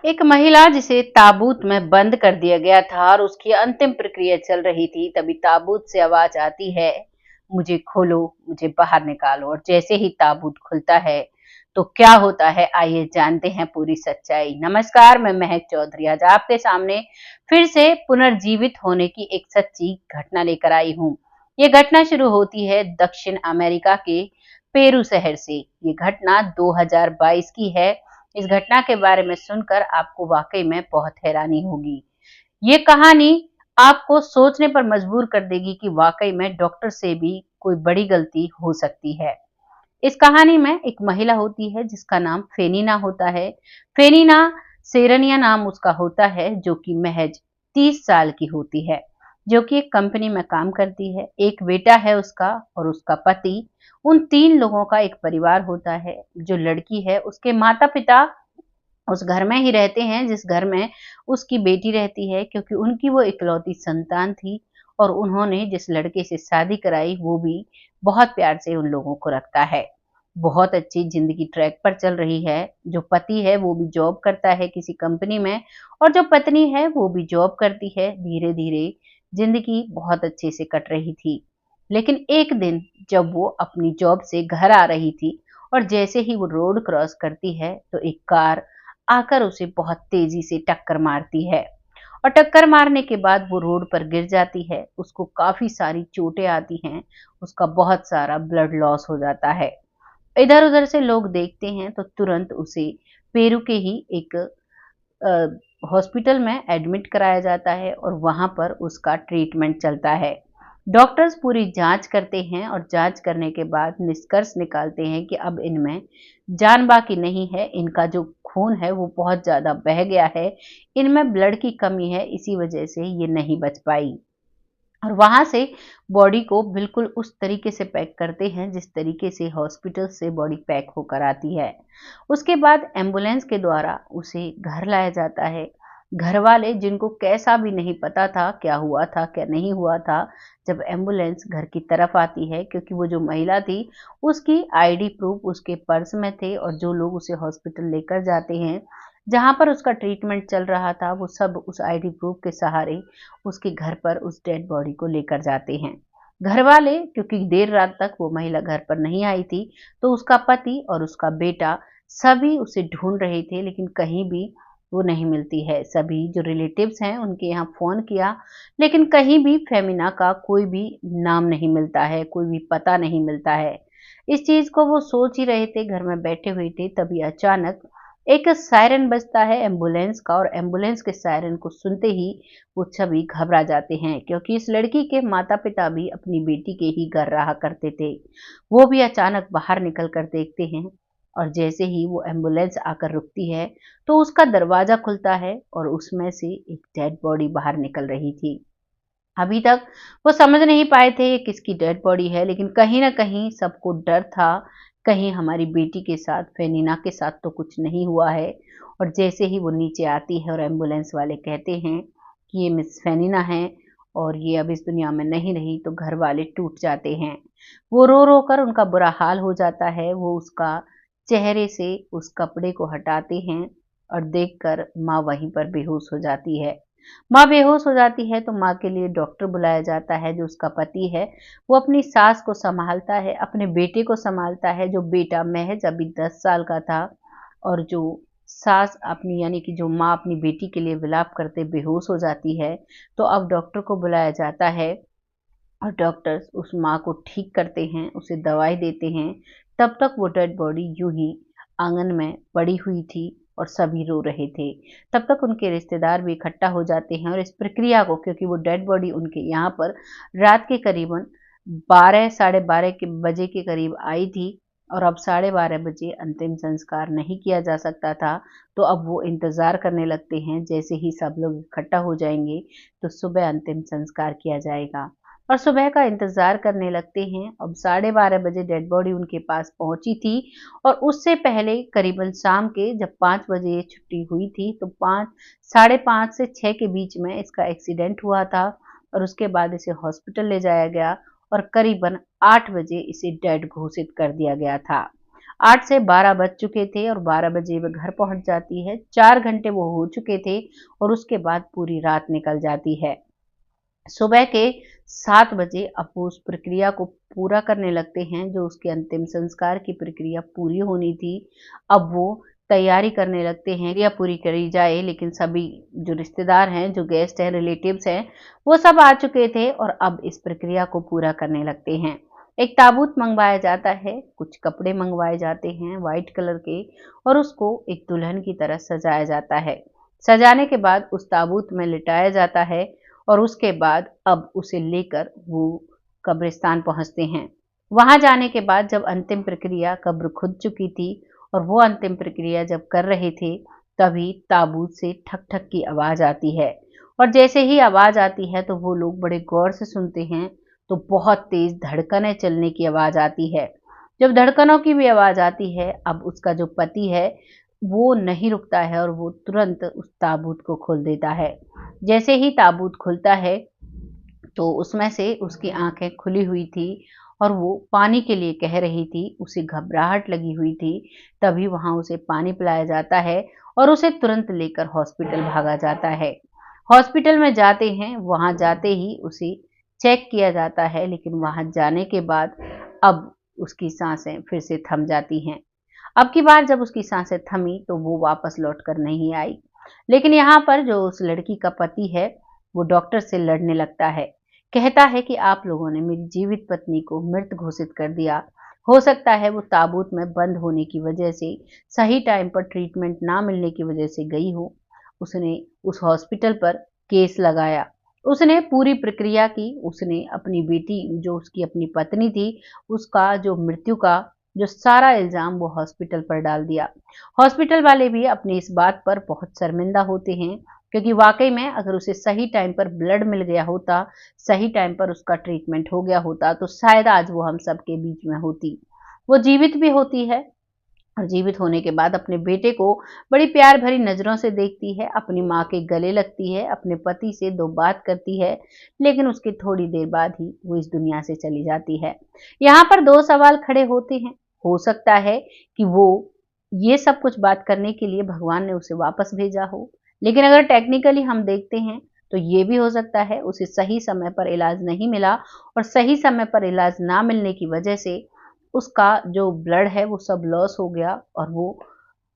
एक महिला जिसे ताबूत में बंद कर दिया गया था और उसकी अंतिम प्रक्रिया चल रही थी, तभी ताबूत से आवाज आती है, मुझे खोलो, मुझे बाहर निकालो। और जैसे ही ताबूत खुलता है तो क्या होता है, आइए जानते हैं पूरी सच्चाई। नमस्कार, मैं महक चौधरी आज आपके सामने फिर से पुनर्जीवित होने की एक सच्ची घटना लेकर आई हूँ। ये घटना शुरू होती है दक्षिण अमेरिका के पेरू शहर से। ये घटना 2022 की है। इस घटना के बारे में सुनकर आपको वाकई में बहुत हैरानी होगी। ये कहानी आपको सोचने पर मजबूर कर देगी कि वाकई में डॉक्टर से भी कोई बड़ी गलती हो सकती है। इस कहानी में एक महिला होती है जिसका नाम फेनिना होता है। फेनिना सेरनिया नाम उसका होता है, जो कि महज 30 साल की होती है, जो कि एक कंपनी में काम करती है। एक बेटा है उसका और उसका पति। उन 3 लोगों का एक परिवार होता है। जो लड़की है उसके माता-पिता उस घर में ही रहते हैं जिस घर में उसकी बेटी रहती है, क्योंकि उनकी वो इकलौती संतान थी और उन्होंने जिस लड़के से शादी कराई वो भी बहुत प्यार से उन लोगों को रखता है। बहुत अच्छी जिंदगी ट्रैक पर चल रही है। जो पति है वो भी जॉब करता है किसी कंपनी में और जो पत्नी है वो भी जॉब करती है। धीरे धीरे जिंदगी बहुत अच्छे से कट रही थी। लेकिन एक दिन जब वो अपनी जॉब से घर आ रही थी और जैसे ही वो रोड क्रॉस करती है तो एक कार आकर उसे बहुत तेजी से टक्कर मारती है और टक्कर मारने के बाद वो रोड पर गिर जाती है। उसको काफी सारी चोटें आती हैं। उसका बहुत सारा ब्लड लॉस हो जाता है। इधर उधर से लोग देखते हैं तो तुरंत उसे पेरू के ही एक हॉस्पिटल में एडमिट कराया जाता है और वहां पर उसका ट्रीटमेंट चलता है। डॉक्टर्स पूरी जांच करते हैं और जांच करने के बाद निष्कर्ष निकालते हैं कि अब इनमें जान बाकी नहीं है। इनका जो खून है वो बहुत ज्यादा बह गया है, इनमें ब्लड की कमी है, इसी वजह से ये नहीं बच पाई। और वहां से बॉडी को बिल्कुल उस तरीके से पैक करते हैं जिस तरीके से हॉस्पिटल से बॉडी पैक होकर आती है। उसके बाद एम्बुलेंस के द्वारा उसे घर लाया जाता है। घर वाले, जिनको कैसा भी नहीं पता था क्या हुआ था क्या नहीं हुआ था, जब एम्बुलेंस घर की तरफ आती है, क्योंकि वो जो महिला थी उसकी आईडी प्रूफ उसके पर्स में थे और जो लोग उसे हॉस्पिटल लेकर जाते हैं जहां पर उसका ट्रीटमेंट चल रहा था वो सब उस आईडी प्रूफ के सहारे उसके घर पर उस डेड बॉडी को लेकर जाते हैं। घर वाले, क्योंकि देर रात तक वो महिला घर पर नहीं आई थी, तो उसका पति और उसका बेटा सभी उसे ढूंढ रहे थे, लेकिन कहीं भी वो नहीं मिलती है। सभी जो रिलेटिव्स हैं उनके यहाँ फोन किया, लेकिन कहीं भी फेमिना का कोई भी नाम नहीं मिलता है, कोई भी पता नहीं मिलता है। इस चीज को वो सोच ही रहे थे, घर में बैठे हुए थे, तभी अचानक एक सायरन बजता है एम्बुलेंस का। और एम्बुलेंस के सायरन को सुनते ही वो सभी घबरा जाते हैं, क्योंकि इस लड़की के माता पिता भी अपनी बेटी के ही घर रहा करते थे। वो भी अचानक बाहर निकल कर देखते हैं और जैसे ही वो एम्बुलेंस आकर रुकती है तो उसका दरवाजा खुलता है और उसमें से एक डेड बॉडी बाहर निकल रही थी। अभी तक वो समझ नहीं पाए थे ये किसकी डेड बॉडी है, लेकिन कहीं ना कहीं सबको डर था, कहीं हमारी बेटी के साथ, फेनिना के साथ तो कुछ नहीं हुआ है। और जैसे ही वो नीचे आती है और एम्बुलेंस वाले कहते हैं कि ये मिस फेनिना है और ये अब इस दुनिया में नहीं रही, तो घर वाले टूट जाते हैं। वो रो रो कर, उनका बुरा हाल हो जाता है। वो उसका चेहरे से उस कपड़े को हटाते हैं और देखकर माँ वहीं पर बेहोश हो जाती है। माँ बेहोश हो जाती है तो माँ के लिए डॉक्टर बुलाया जाता है। जो उसका पति है वो अपनी सास को संभालता है, अपने बेटे को संभालता है, जो बेटा महज अभी 10 साल का था। और जो सास अपनी, यानी कि जो माँ अपनी बेटी के लिए विलाप करते बेहोश हो जाती है, तो अब डॉक्टर को बुलाया जाता है और डॉक्टर्स उस माँ को ठीक करते हैं, उसे दवाई देते हैं। तब तक वो डेड बॉडी यूं ही आंगन में पड़ी हुई थी और सभी रो रहे थे। तब तक उनके रिश्तेदार भी इकट्ठा हो जाते हैं और इस प्रक्रिया को, क्योंकि वो डेड बॉडी उनके यहाँ पर रात के करीबन 12 साढ़े 12 के बजे के करीब आई थी और अब 12:30 बजे अंतिम संस्कार नहीं किया जा सकता था, तो अब वो इंतजार करने लगते हैं। जैसे ही सब लोग इकट्ठा हो जाएंगे तो सुबह अंतिम संस्कार किया जाएगा और सुबह का इंतजार करने लगते हैं। अब 12:30 बजे डेड बॉडी उनके पास पहुंची थी और उससे पहले करीबन शाम के जब 5 बजे ये छुट्टी हुई थी, तो 5 साढ़े 5 से 6 के बीच में इसका एक्सीडेंट हुआ था और उसके बाद इसे हॉस्पिटल ले जाया गया और करीबन 8 बजे इसे डेड घोषित कर दिया गया था। 8 से 12 बज चुके थे और 12 बजे वह घर पहुंच जाती है। 4 घंटे वो हो चुके थे और उसके बाद पूरी रात निकल जाती है। सुबह के 7 बजे अब वो उस प्रक्रिया को पूरा करने लगते हैं, जो उसके अंतिम संस्कार की प्रक्रिया पूरी होनी थी। अब वो तैयारी करने लगते हैं, या पूरी करी जाए, लेकिन सभी जो रिश्तेदार हैं, जो गेस्ट हैं, रिलेटिव्स हैं, वो सब आ चुके थे और अब इस प्रक्रिया को पूरा करने लगते हैं। एक ताबूत मंगवाया जाता है, कुछ कपड़े मंगवाए जाते हैं व्हाइट कलर के, और उसको एक दुल्हन की तरह सजाया जाता है। सजाने के बाद उस ताबूत में लिटाया जाता है और उसके बाद अब उसे लेकर वो कब्रिस्तान पहुंचते हैं। वहां जाने के बाद जब अंतिम प्रक्रिया, कब्र खुद चुकी थी और वो अंतिम प्रक्रिया जब कर रहे थे, तभी ताबूत से ठक ठक की आवाज आती है। और जैसे ही आवाज आती है तो वो लोग बड़े गौर से सुनते हैं, तो बहुत तेज धड़कनें चलने की आवाज आती है। जब धड़कनों की भी आवाज आती है, अब उसका जो पति है वो नहीं रुकता है और वो तुरंत उस ताबूत को खोल देता है। जैसे ही ताबूत खुलता है तो उसमें से उसकी आंखें खुली हुई थी और वो पानी के लिए कह रही थी, उसे घबराहट लगी हुई थी। तभी वहां उसे पानी पिलाया जाता है और उसे तुरंत लेकर हॉस्पिटल भागा जाता है। हॉस्पिटल में जाते हैं, वहां जाते ही उसे चेक किया जाता है, लेकिन वहां जाने के बाद अब उसकी सांसें फिर से थम जाती हैं। अब की बार जब उसकी सांसें थमी तो वो वापस लौट कर नहीं आई। लेकिन यहाँ पर जो उस लड़की का पति है, वो डॉक्टर से लड़ने लगता है। कहता है कि आप लोगों ने मेरी जीवित पत्नी को मृत घोषित कर दिया। हो सकता है वो ताबूत में बंद होने की वजह से, सही टाइम पर ट्रीटमेंट ना मिलने की वजह से गई हो। उसने उस हॉस्पिटल पर केस लगाया। उसने पूरी प्रक्रिया की। उसने अपनी बेटी, जो उसकी अपनी पत्नी थी, उसका जो मृत्यु का जो सारा इल्जाम वो हॉस्पिटल पर डाल दिया। हॉस्पिटल वाले भी अपनी इस बात पर बहुत शर्मिंदा होते हैं, क्योंकि वाकई में अगर उसे सही टाइम पर ब्लड मिल गया होता, सही टाइम पर उसका ट्रीटमेंट हो गया होता, तो शायद आज वो हम सबके बीच में होती। वो जीवित भी होती है और जीवित होने के बाद अपने बेटे को बड़ी प्यार भरी नजरों से देखती है, अपनी माँ के गले लगती है, अपने पति से 2 बात करती है, लेकिन उसके थोड़ी देर बाद ही वो इस दुनिया से चली जाती है। यहाँ पर 2 सवाल खड़े होते हैं। हो सकता है कि वो ये सब कुछ बात करने के लिए भगवान ने उसे वापस भेजा हो, लेकिन अगर टेक्निकली हम देखते हैं तो ये भी हो सकता है उसे सही समय पर इलाज नहीं मिला, और सही समय पर इलाज ना मिलने की वजह से उसका जो ब्लड है वो सब लॉस हो गया और वो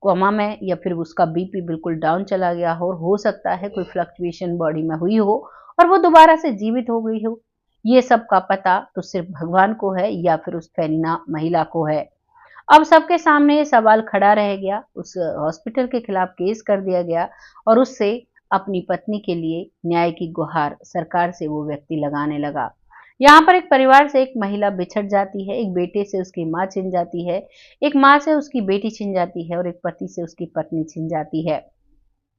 कोमा में, या फिर उसका बीपी बिल्कुल डाउन चला गया हो सकता है कोई फ्लक्चुएशन बॉडी में हुई हो और वो दोबारा से जीवित हो गई हो। ये सब का पता तो सिर्फ भगवान को है या फिर उस फेरिना महिला को है। अब सबके सामने ये सवाल खड़ा रह गया। उस हॉस्पिटल के खिलाफ केस कर दिया गया और उससे अपनी पत्नी के लिए न्याय की गुहार सरकार से वो व्यक्ति लगाने लगा। यहाँ पर एक परिवार से एक महिला बिछड़ जाती है, एक बेटे से उसकी माँ छिन जाती है, एक माँ से उसकी बेटी छिन जाती है और एक पति से उसकी पत्नी छिन जाती है।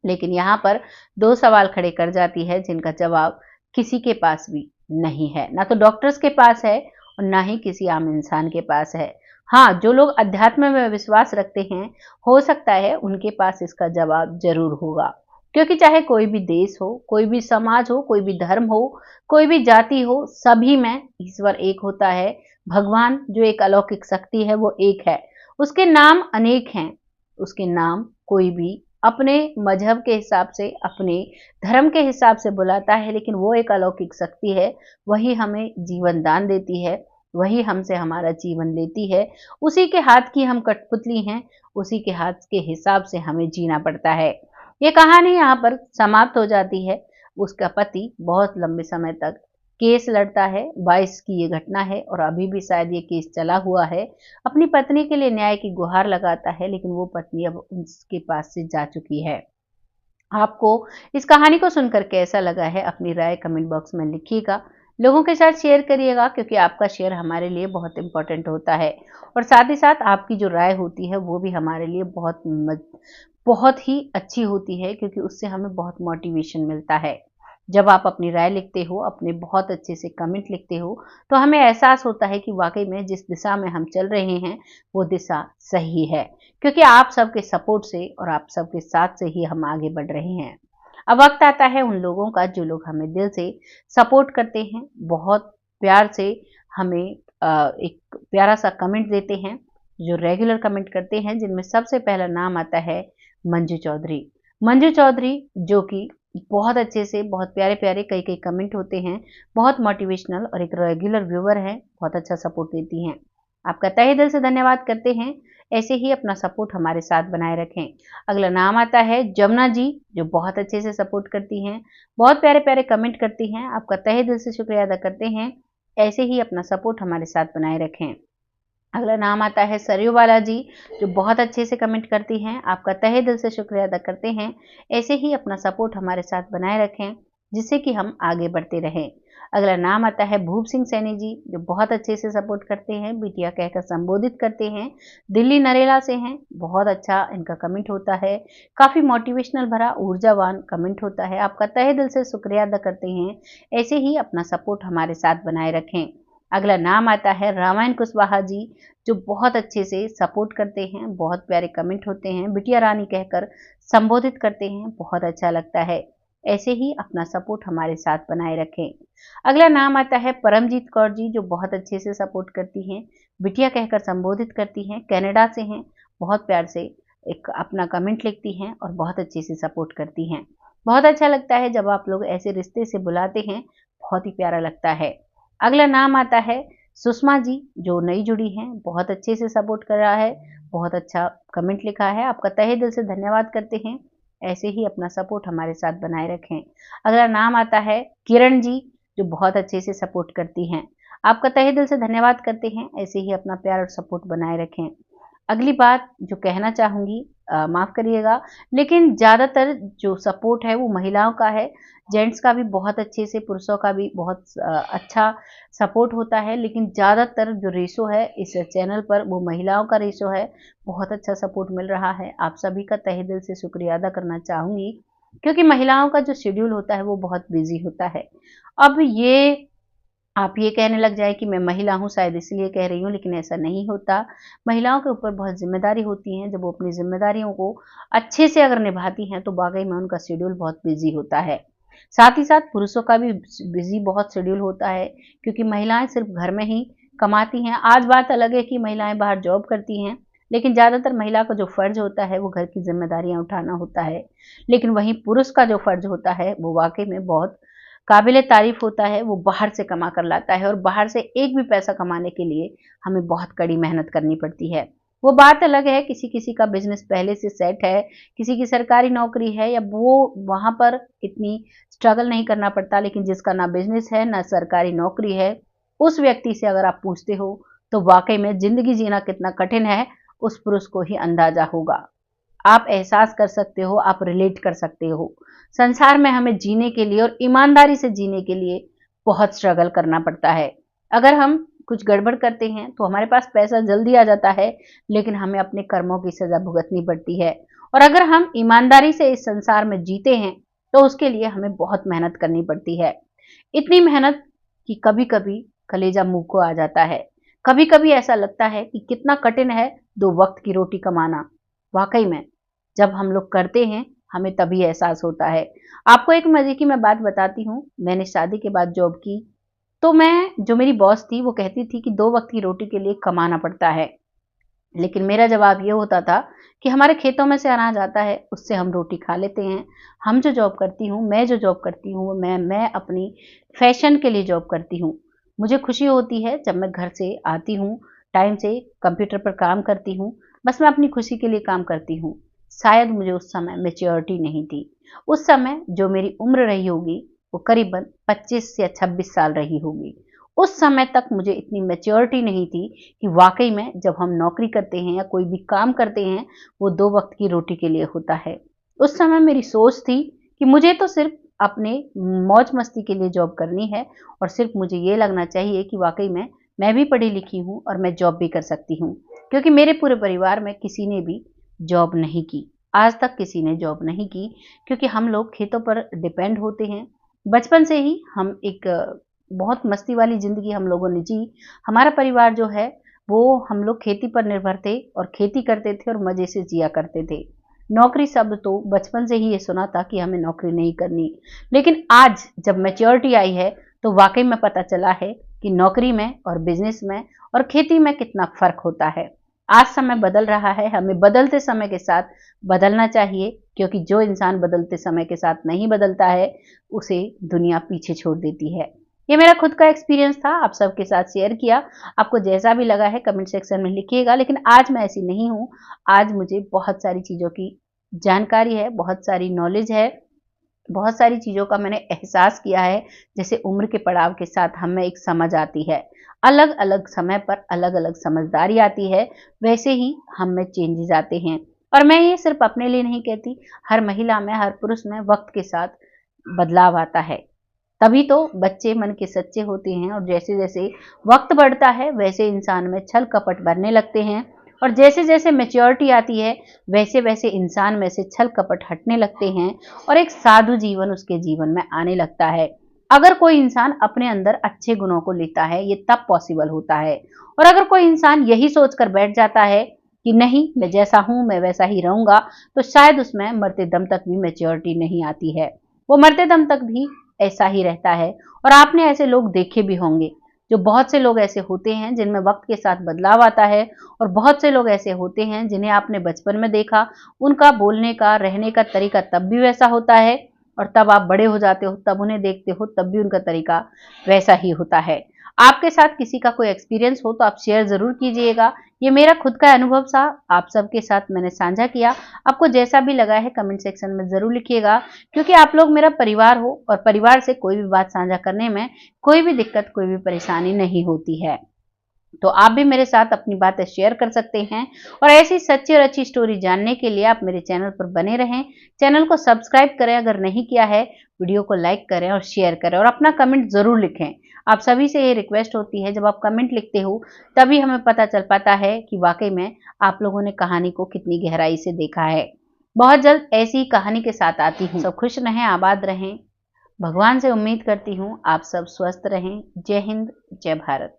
लेकिन यहाँ पर 2 सवाल खड़े कर जाती है जिनका जवाब किसी के पास भी नहीं है। ना तो डॉक्टर्स के पास है और ना ही किसी आम इंसान के पास है। हाँ, जो लोग अध्यात्म में विश्वास रखते हैं, हो सकता है उनके पास इसका जवाब ज़रूर होगा। क्योंकि चाहे कोई भी देश हो, कोई भी समाज हो, कोई भी धर्म हो, कोई भी जाति हो, सभी में ईश्वर एक होता है। भगवान जो एक अलौकिक शक्ति है वो एक है। उसके नाम अनेक हैं। उसके नाम कोई भी अपने मजहब के हिसाब से, अपने धर्म के हिसाब से बुलाता है, लेकिन वो एक अलौकिक शक्ति है। वही हमें जीवन दान देती है, वही हमसे हमारा जीवन लेती है। उसी के हाथ की हम कठपुतली हैं, उसी के हाथ के हिसाब से हमें जीना पड़ता है। ये कहानी यहाँ पर समाप्त हो जाती है। उसका पति बहुत लंबे समय तक केस लड़ता है। 22 की ये घटना है और अभी भी शायद ये केस चला हुआ है। अपनी पत्नी के लिए न्याय की गुहार लगाता है, लेकिन वो पत्नी अब उसके पास से जा चुकी है। आपको इस कहानी को सुनकर कैसा लगा है, अपनी राय कमेंट बॉक्स में लिखिएगा। लोगों के साथ शेयर करिएगा, क्योंकि आपका शेयर हमारे लिए बहुत इंपॉर्टेंट होता है। और साथ ही साथ आपकी जो राय होती है वो भी हमारे लिए बहुत ही अच्छी होती है, क्योंकि उससे हमें बहुत मोटिवेशन मिलता है। जब आप अपनी राय लिखते हो, अपने बहुत अच्छे से कमेंट लिखते हो, तो हमें एहसास होता है कि वाकई में जिस दिशा में हम चल रहे हैं वो दिशा सही है, क्योंकि आप सबके सपोर्ट से और आप सबके साथ से ही हम आगे बढ़ रहे हैं। अब वक्त आता है उन लोगों का जो लोग हमें दिल से सपोर्ट करते हैं, बहुत प्यार से हमें एक प्यारा सा कमेंट देते हैं। जो रेगुलर कमेंट करते हैं, जिनमें सबसे पहला नाम आता है मंजू चौधरी। मंजू चौधरी जो कि बहुत अच्छे से बहुत प्यारे-प्यारे कई-कई कमेंट होते हैं, बहुत मोटिवेशनल और एक रेगुलर व्यूअर हैं, बहुत अच्छा सपोर्ट देती हैं। आपका तहे दिल से धन्यवाद करते हैं। ऐसे ही अपना सपोर्ट हमारे साथ बनाए रखें। अगला नाम आता है जमुना जी, जो बहुत अच्छे से सपोर्ट करती हैं, बहुत प्यारे-प्यारे कमेंट करती हैं। आपका तहे दिल से शुक्रिया अदा करते हैं। ऐसे ही अपना सपोर्ट हमारे साथ बनाए रखें। अगला नाम आता है सरयू बाला जी, जो बहुत अच्छे से कमेंट करती हैं। आपका तहे दिल से शुक्रिया अदा करते हैं। ऐसे ही अपना सपोर्ट हमारे साथ बनाए रखें, जिससे कि हम आगे बढ़ते रहें। अगला नाम आता है भूप सिंह सैनी जी, जो बहुत अच्छे से सपोर्ट करते हैं, बिटिया कहकर संबोधित करते हैं। दिल्ली नरेला से हैं, बहुत अच्छा इनका कमेंट होता है, काफ़ी मोटिवेशनल भरा ऊर्जावान कमेंट होता है। आपका तहे दिल से शुक्रिया अदा करते हैं। ऐसे ही अपना सपोर्ट हमारे साथ बनाए रखें। अगला नाम आता है रामायण कुशवाहा जी, जो बहुत अच्छे से सपोर्ट करते हैं, बहुत प्यारे कमेंट होते हैं, बिटिया रानी कहकर संबोधित करते हैं, बहुत अच्छा लगता है। ऐसे ही अपना सपोर्ट हमारे साथ बनाए रखें। अगला नाम आता है परमजीत कौर जी, जो बहुत अच्छे से सपोर्ट करती हैं, बिटिया कहकर संबोधित करती हैं, कनाडा से हैं, बहुत प्यार से एक अपना कमेंट लिखती हैं और बहुत अच्छे से सपोर्ट करती हैं। बहुत अच्छा लगता है जब आप लोग ऐसे रिश्ते से बुलाते हैं, बहुत ही प्यारा लगता है। अगला नाम आता है सुषमा जी, जो नई जुड़ी हैं, बहुत अच्छे से सपोर्ट कर रहा है, बहुत अच्छा कमेंट लिखा है। आपका तहे दिल से धन्यवाद करते हैं। ऐसे ही अपना सपोर्ट हमारे साथ बनाए रखें। अगला नाम आता है किरण जी, जो बहुत अच्छे से सपोर्ट करती हैं। आपका तहे दिल से धन्यवाद करते हैं। ऐसे ही अपना प्यार और सपोर्ट बनाए रखें। अगली बात जो कहना चाहूँगी, माफ़ करिएगा, लेकिन ज़्यादातर जो सपोर्ट है वो महिलाओं का है। जेंट्स का भी बहुत अच्छे से, पुरुषों का भी बहुत अच्छा सपोर्ट होता है, लेकिन ज़्यादातर जो रेशो है इस चैनल पर वो महिलाओं का रेशो है। बहुत अच्छा सपोर्ट मिल रहा है। आप सभी का तहे दिल से शुक्रिया अदा करना चाहूँगी, क्योंकि महिलाओं का जो शेड्यूल होता है वो बहुत बिज़ी होता है। अब ये आप ये कहने लग जाए कि मैं महिला हूँ, शायद इसलिए कह रही हूँ, लेकिन ऐसा नहीं होता। महिलाओं के ऊपर बहुत ज़िम्मेदारी होती है। जब वो अपनी ज़िम्मेदारियों को अच्छे से अगर निभाती हैं, तो वाक़ई में उनका शेड्यूल बहुत बिज़ी होता है। साथ ही साथ पुरुषों का भी बिज़ी बहुत शेड्यूल होता है, क्योंकि महिलाएँ सिर्फ़ घर में ही कमाती हैं। आज बात अलग है कि महिलाएँ बाहर जॉब करती हैं, लेकिन ज़्यादातर महिला का जो फ़र्ज़ होता है, वो घर की ज़िम्मेदारियाँ उठाना होता है। लेकिन वहीं पुरुष का जो फ़र्ज़ होता है, वो वाक़ई में बहुत काबिले तारीफ़ होता है। वो बाहर से कमा कर लाता है, और बाहर से एक भी पैसा कमाने के लिए हमें बहुत कड़ी मेहनत करनी पड़ती है। वो बात अलग है, किसी-किसी का बिज़नेस पहले से सेट है, किसी की सरकारी नौकरी है, या वो वहाँ पर इतनी स्ट्रगल नहीं करना पड़ता, लेकिन जिसका ना बिज़नेस है, ना सरकारी नौकरी है, उस व्यक्ति से अगर आप पूछते हो, तो वाक़ई में ज़िंदगी जीना कितना कठिन है, उस पुरुष को ही अंदाज़ा होगा। आप एहसास कर सकते हो, आप रिलेट कर सकते हो। संसार में हमें जीने के लिए और ईमानदारी से जीने के लिए बहुत स्ट्रगल करना पड़ता है। अगर हम कुछ गड़बड़ करते हैं, तो हमारे पास पैसा जल्दी आ जाता है, लेकिन हमें अपने कर्मों की सज़ा भुगतनी पड़ती है। और अगर हम ईमानदारी से इस संसार में जीते हैं, तो उसके लिए हमें बहुत मेहनत करनी पड़ती है। इतनी मेहनत कि कभी-कभी कलेजा मुँह को आ जाता है। कभी-कभी ऐसा लगता है कि कितना कठिन है 2 वक़्त की रोटी कमाना। वाक़ई में जब हम लोग करते हैं, हमें तभी एहसास होता है। आपको एक मज़े की मैं बात बताती हूँ, मैंने शादी के बाद जॉब की, तो मैं जो मेरी बॉस थी, वो कहती थी कि 2 वक़्त की रोटी के लिए कमाना पड़ता है। लेकिन मेरा जवाब ये होता था कि हमारे खेतों में से अनाज आता है, उससे हम रोटी खा लेते हैं। हम जो जॉब करती हूँ, मैं जो जॉब करती हूँ, मैं अपनी फ़ैशन के लिए जॉब करती हूँ। मुझे खुशी होती है जब मैं घर से आती हूँ, टाइम से कंप्यूटर पर काम करती हूँ, बस मैं अपनी खुशी के लिए काम करती हूँ। शायद मुझे उस समय मैच्योरिटी नहीं थी। उस समय जो मेरी उम्र रही होगी, वो करीबन 25 या 26 साल रही होगी। उस समय तक मुझे इतनी मैच्योरिटी नहीं थी कि वाक़ई में जब हम नौकरी करते हैं या कोई भी काम करते हैं, वो 2 वक़्त की रोटी के लिए होता है। उस समय मेरी सोच थी कि मुझे तो सिर्फ़ अपने मौज-मस्ती के लिए जॉब करनी है, और सिर्फ़ मुझे ये लगना चाहिए कि वाक़ई में मैं भी पढ़ी-लिखी हूँ और मैं जॉब भी कर सकती हूँ। क्योंकि मेरे पूरे परिवार में किसी ने भी जॉब नहीं की। आज तक किसी ने जॉब नहीं की, क्योंकि हम लोग खेतों पर डिपेंड होते हैं। बचपन से ही हम एक बहुत मस्ती वाली ज़िंदगी हम लोगों ने जी। हमारा परिवार जो है, वो हम लोग खेती पर निर्भर थे और खेती करते थे और मज़े से जिया करते थे। नौकरी शब्द तो बचपन से ही ये सुना था कि हमें नौकरी नहीं करनी। लेकिन आज जब मैच्योरिटी आई है, तो वाक़ई में पता चला है कि नौकरी में और बिज़नेस में और खेती में कितना फ़र्क होता है। आज समय बदल रहा है, हमें बदलते समय के साथ बदलना चाहिए, क्योंकि जो इंसान बदलते समय के साथ नहीं बदलता है, उसे दुनिया पीछे छोड़ देती है। ये मेरा खुद का एक्सपीरियंस था, आप सबके साथ शेयर किया। आपको जैसा भी लगा है कमेंट सेक्शन में लिखिएगा, लेकिन आज मैं ऐसी नहीं हूँ। आज मुझे बहुत सारी चीज़ों की जानकारी है, बहुत सारी नॉलेज है, बहुत सारी चीज़ों का मैंने एहसास किया है। जैसे उम्र के पड़ाव के साथ हमें एक समझ आती है, अलग अलग समय पर अलग अलग समझदारी आती है, वैसे ही हम में चेंजेस आते हैं। और मैं ये सिर्फ अपने लिए नहीं कहती, हर महिला में, हर पुरुष में वक्त के साथ बदलाव आता है। तभी तो बच्चे मन के सच्चे होते हैं, और जैसे जैसे वक्त बढ़ता है वैसे इंसान में छल कपट बढ़ने लगते हैं, और जैसे जैसे मैच्योरिटी आती है वैसे वैसे इंसान में से छल कपट हटने लगते हैं, और एक साधु जीवन उसके जीवन में आने लगता है। अगर कोई इंसान अपने अंदर अच्छे गुणों को लेता है, ये तब पॉसिबल होता है। और अगर कोई इंसान यही सोचकर बैठ जाता है कि नहीं, मैं जैसा हूं मैं वैसा ही रहूंगा, तो शायद उसमें मरते दम तक भी मैच्योरिटी नहीं आती है, वो मरते दम तक भी ऐसा ही रहता है। और आपने ऐसे लोग देखे भी होंगे, जो बहुत से लोग ऐसे होते हैं जिनमें वक्त के साथ बदलाव आता है, और बहुत से लोग ऐसे होते हैं जिन्हें आपने बचपन में देखा, उनका बोलने का, रहने का तरीका तब भी वैसा होता है, और तब आप बड़े हो जाते हो, तब उन्हें देखते हो, तब भी उनका तरीका वैसा ही होता है। आपके साथ किसी का कोई एक्सपीरियंस हो तो आप शेयर जरूर कीजिएगा। ये मेरा खुद का अनुभव था, आप सबके साथ मैंने साझा किया। आपको जैसा भी लगा है कमेंट सेक्शन में जरूर लिखिएगा, क्योंकि आप लोग मेरा परिवार हो, और परिवार से कोई भी बात साझा करने में कोई भी दिक्कत, कोई भी परेशानी नहीं होती है। तो आप भी मेरे साथ अपनी बातें शेयर कर सकते हैं, और ऐसी सच्ची और अच्छी स्टोरी जानने के लिए आप मेरे चैनल पर बने रहें। चैनल को सब्सक्राइब करें अगर नहीं किया है, वीडियो को लाइक करें और शेयर करें, और अपना कमेंट जरूर लिखें। आप सभी से ये रिक्वेस्ट होती है, जब आप कमेंट लिखते हो तभी हमें पता चल पाता है कि वाकई में आप लोगों ने कहानी को कितनी गहराई से देखा है। बहुत जल्द ऐसी ही कहानी के साथ आती हूँ। सब खुश रहें, आबाद रहें। भगवान से उम्मीद करती हूँ आप सब स्वस्थ रहें। जय हिंद, जय भारत।